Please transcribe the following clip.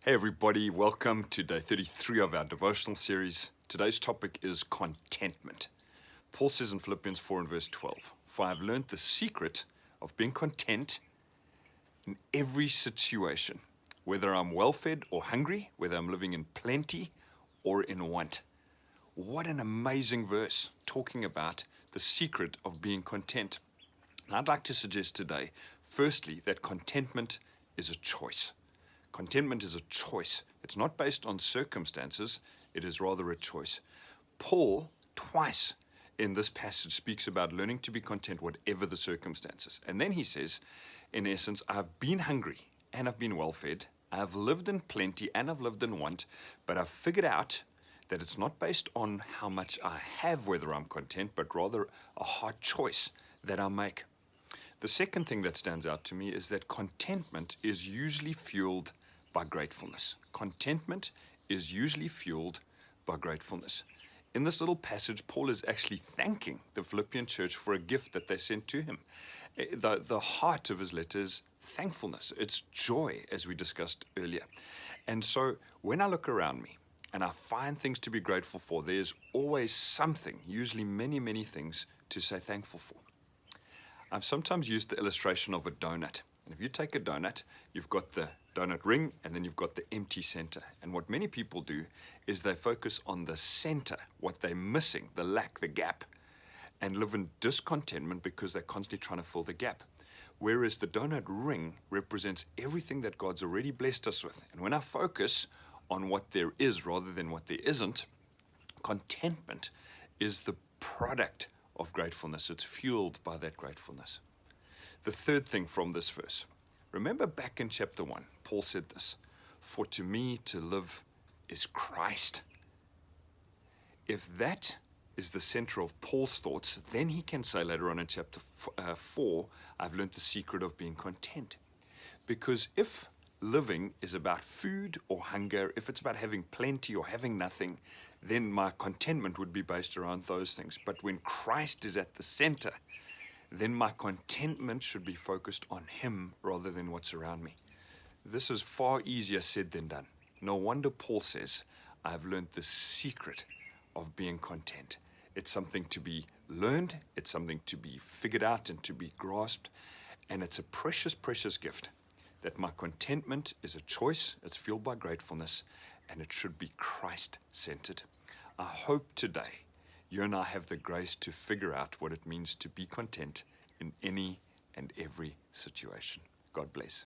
Hey everybody, welcome to day 33 of our devotional series. Today's topic is contentment. Paul says in Philippians 4 and verse 12, "For I have learned the secret of being content in every situation, whether I'm well-fed or hungry, whether I'm living in plenty or in want." What an amazing verse talking about the secret of being content. And I'd like to suggest today, firstly, that contentment is a choice. Contentment is a choice. It's not based on circumstances, it is rather a choice. Paul, twice in this passage, speaks about learning to be content whatever the circumstances. And then he says, in essence, I've been hungry and I've been well fed. I've lived in plenty and I've lived in want, but I've figured out that it's not based on how much I have, whether I'm content, but rather a hard choice that I make. The second thing that stands out to me is that contentment is usually fueled by gratefulness. Contentment is usually fueled by gratefulness. In this little passage, Paul is actually thanking the Philippian church for a gift that they sent to him. The heart of his letter is thankfulness. It's joy, as we discussed earlier. And so when I look around me and I find things to be grateful for, there's always something, usually many, many things to say thankful for. I've sometimes used the illustration of a donut. And if you take a donut, you've got the donut ring and then you've got the empty center. And what many people do is they focus on the center, what they're missing, the lack, the gap, and live in discontentment because they're constantly trying to fill the gap. Whereas the donut ring represents everything that God's already blessed us with. And when I focus on what there is rather than what there isn't, contentment is the product of gratefulness. It's fueled by that gratefulness. The third thing from this verse, remember back in chapter 1, Paul said this, "For to me to live is Christ." If that is the center of Paul's thoughts, then he can say later on in chapter 4, I've learned the secret of being content. Because if living is about food or hunger, if it's about having plenty or having nothing, then my contentment would be based around those things. But when Christ is at the center, then my contentment should be focused on Him rather than what's around me. This is far easier said than done. No wonder Paul says, I've learned the secret of being content. It's something to be learned, it's something to be figured out and to be grasped, and it's a precious, precious gift that my contentment is a choice, it's fueled by gratefulness, and it should be Christ-centered. I hope today you and I have the grace to figure out what it means to be content in any and every situation. God bless.